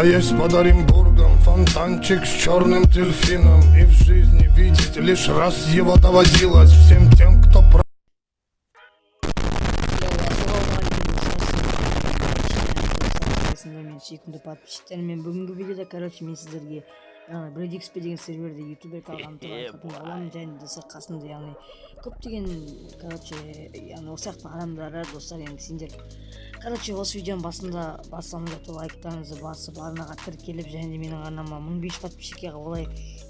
есть под Оренбургом фонтанчик с черным дельфином. И в жизни видеть лишь раз его доводилось всем тем, кто Мен сүйкімді подписчиктерім, мен бүгінгі видеода, короче, мен сіздерге Bread XP деген серверде ютубер қалғанын айтатын боламын. Және достар, қасымда яғни көптеген, короче, яғни осы сияқты адамдары, достар, енді сендер, короче, осы видеоның басында басылымда лайктарыңызды басып, арнаға тіркеліп, және менің арнама 1500 подписчикке олай,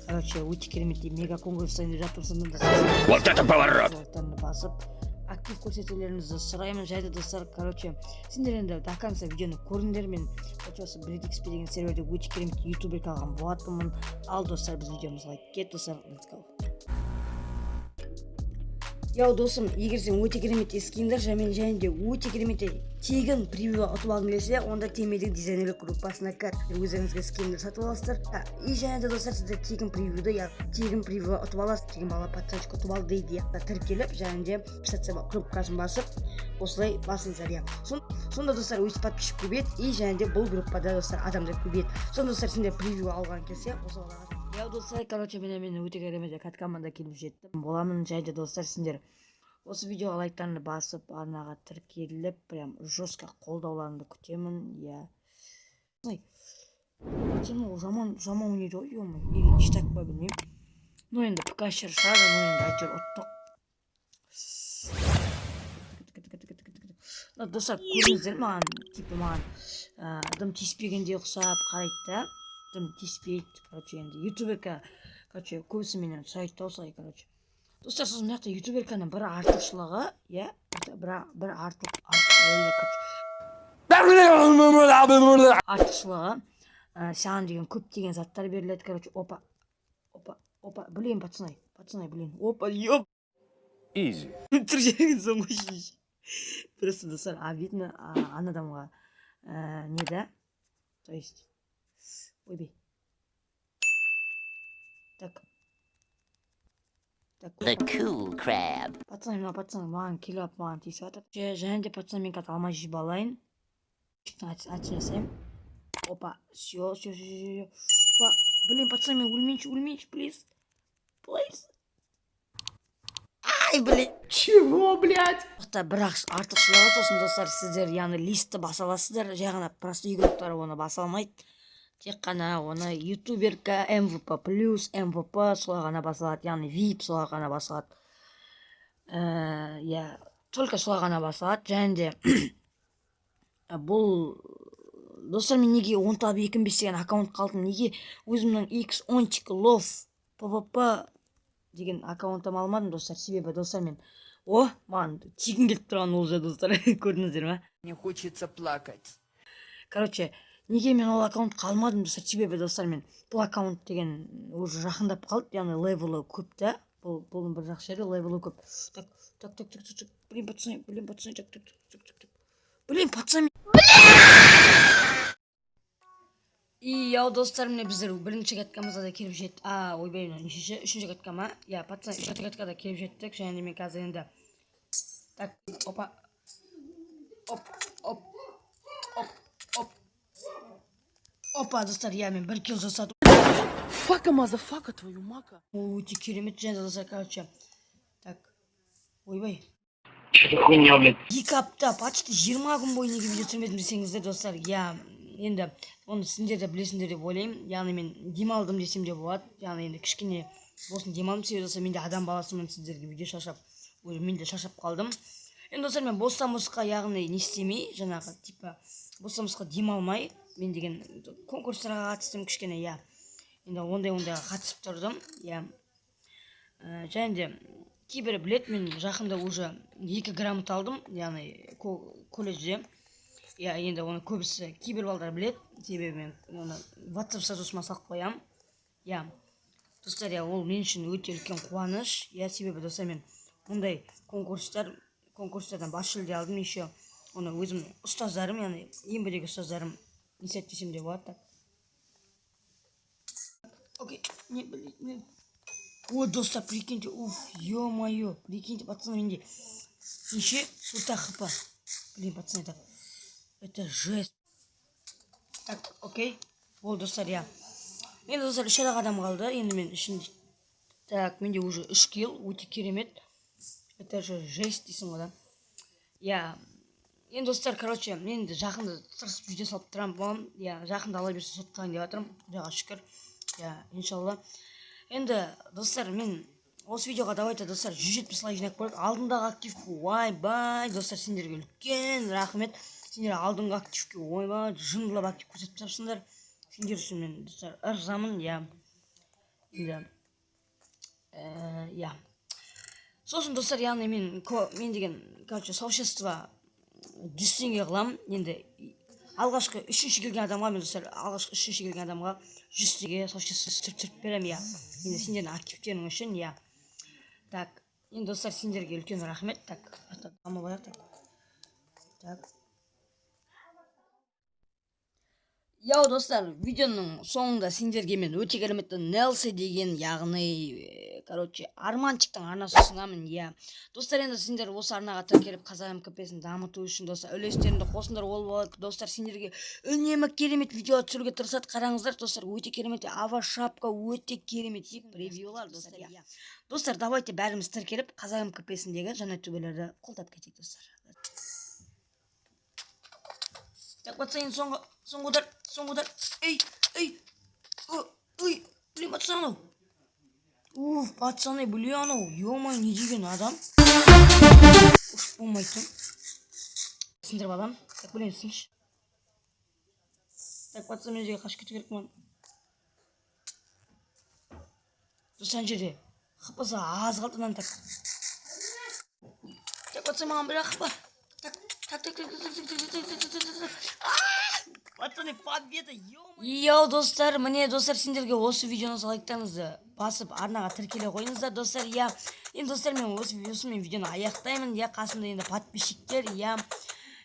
короче, өте керемет мега конкурс өтіп жатырсыңдар. Вот это поворот! Басып актив көрсетулеріңізді сұраймын. Жайды достар, короче, сендер енді до конца видеоны көріңдер. Мен осы Bread XP деген серверде өте керемет ютубер қалған болатынмын. Ал достар, біз видеомызға кет, достар, let's go. Яу досым, егер сен өте керемет скиндер және де өте керемет тегін превью ұтып алғың келсе, онда темедегі дизайнерлік группасына кір, өздеріңізге скиндер сатып аласыздар. И және де достар, сіздер тегін превьюді, тегін превью ұтып аласыз, тегін бала патсачка ұтып алды дейді, тіркеліп, және де писаться группасын басып, осылай басыңыздар. Сонда достар, өз подписчик көбейеді, и және де бұл группада достар адамдар көбейеді. Сонда достар, сендер превью алған келсе, осылай. Яу достар, короче, мен өте керемет каткамада келіп жеттім боламын. Жайды достар, сендер осы видеоға лайктарыңды басып, арнаға тіркеліп, прям жестко қолдауларыңды күтемін. Я жаман ойнайды ғой, ё-мо, или не так па білмеймін. Ну енді ПК-шыр шығады, ну енді айтыр ұттық. Достар, көріңіздер маған, типа маған дым тиіспегенде ұқсап қарайды да. Дым тиіспейді, короче, енді ютуберка, короче, көбісі менен сұрайды да осылай, короче. Достар, сосын мына жақта ютуберканың бір артықшылығы, бір артықшылығы, саған деген көптеген заттар беріледі, короче, опа, блин, пацаны, блин, опа, ёп. Изи. Тұр жерген соң ғой. Просто, достар, видно, анадамға не да, то есть, ойбей. Так. The cool crab. Пацаны, маған келіп, маған тиісіп атыр. Және де пацаны мен кат алмай жиып алайын. Açın жасайым. Опа, все. Блин, пацаны, мен өлмейінші, please. Ай, блин. Чего, блядь? Бірақ артықшылығы сосын достар, сіздер яғни листті баса аласыздар. Жай ғана просто игроктар оны баса алмайды. Тек қана оны ютуберка, MVP+, MVP солай ғана басылады, яғни VIP солай ғана басылады. Только солай ғана басылады. Және де бұл достар, мен неге 10.2.5 деген аккаунт қалдым, неге өзімнің X10 Love PvP деген аккаунтым алмадым, достар. Себебі достар, мен маған тегін келіп тұрған ол жа, достар. Көрдіңіздер ме? Не хочется плакать. Короче, неге мен ол аккаунт қалмадым, достар, себебі достар, мен бұл аккаунт деген уже жақындап қалды, яғни левелі көп та, бұлың бір жақсы жері левелі көп. Так, блин, пацаны, блин, пацаны. И яу достар, міне біздер бірінші каткамызда да келіп жеттік. Ойбай, үшінші каткама. Пацаны, үшінші каткада келіп жеттік, және мен қазір енді. Так, опа. Опа, достар, мен бір килл жасадым. Фака, мазафака, твою мака. Өте керемет және достар, короче. Так, ойбай. Что-то хуйня, блядь. 2 апта, почти 20 күн бойы неге видео түсірмедім десеңіздер, достар. Енді оны сендер де білесіңдер деп ойлаймын. Яғни мен демалдым десем де болады. Яғни енді кішкене болсын демалдым, себебі достар, мен де адам баласымын, сіздерге видео шашап, мен де шашап қалдым. Енді достар, мен бостан-босқа яғни не істемей, жаңағы типа бостан-босқа демалмай, мен деген конкурстарға қатыстым кішкене, енді ондай қатысып тұрдым, және де кейбірі білет, мен жақында уже 2 грамот алдым, яғни колледжде. Енді оны көбісі кейбір балдар білет, себебі мен оны WhatsApp статусыма салып қоям. Достар, ол мен үшін өте үлкен қуаныш. Себебі достар, мен ондай конкурстардан бас жүлде алдым, еще оны өзім ұстаздарым, яғни ең бірдегі ұстаздарым несет десем де болады. Окей, не, блин. Достар, прикиньте, ё-моё, прикиньте, пацаны, менде еще султа хп. Блин, пацаны, это жесть. Так, окей. Болды достар, иә. Енді достар 3 адам қалды. Енді мен үшін так, менде уже 3 килл, өте керемет. Это же жесть дейсің ғой да. Иә. Енді достар, короче, мен де жақында тырысып видео салып тұрамын болам. Иә, жақында ала берсе соттаған деп жатырмын. Құдайға шүкір. Иә, иншалла. Енді достар, мен осы видеоға давайте достар 170 лайк жинап қояйық. Алдындағы активке ойбай, достар, сендерге үлкен рахмет. Сендер алдыңғы активке ойбай, жындылап актив көрсетіп тапсыңдар. Сендер үшін мен достар ырзамын, иә. Енді иә. Сосын достар, яғни мен деген, короче, сообщество 100 теңге қыламын. Енді алғашқы 3-ші келген адамға, мен достар, алғашқы 3-ші келген адамға 100 теңге сообщество түріп беремін, иә. Енді сендердің активтерің үшін, иә. Так, енді достар, сендерге үлкен рахмет. Так, ама баяқ, так. Яу достар, видеоның соңында сендерге мен өте кереметті Нелси деген, яғни, короче, арманчиктің арнасы ұсынамын, иә. Достар, енді сендер осы арнаға тіркеліп Қазақ МКП-сін дамыту үшін достар, үлестеріңді қосыңдар, ол болады. Достар, сендерге үнемі керемет видео түсіруге тырысады. Қараңыздар, достар, өте керемет, ава шапка өте керемет превьюлар, достар, иә. Достар, давайте бәріміз тіркеліп Қазақ МКП-сіндегі жаңа төбелерді қолдап кетейік, достар. Так, пацаны, соңғы удар. Эй, блин, пацаны. Пацаны, блин, анау, ё-моё, не деген адам. Уж болмайтын. Сендер балам, так, блин, сыншы. Так, пацаны, мен жерге қашып кету керек маған. Достан жерде қыпызы аз қалды маған, так. Так, пацаны, маған бір ақпа. Так. Пацаны, победа, ё-моё. Йоу, достар, міне, достар, сендерге осы видеоны лайктарыңызды басып, арнаға тіркеле қойыңыздар, достар, иә. Енді, достар, мен осы видеоны аяқтаймын, иә, қасымда енді подписчиктер, иә.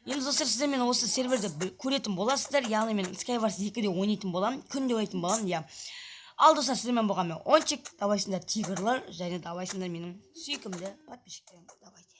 Енді, достар, сіздер мен осы серверді көретін боласыздар, яғни мен Skywars 2-де ойнайтын болам, күнде ойнайтын болам, иә. Ал, достар, сіздермен болған мен Ончик, давайсыңдар тигрлар, және давайсыңдар менің сүйкімді подписчиктерім, давайте.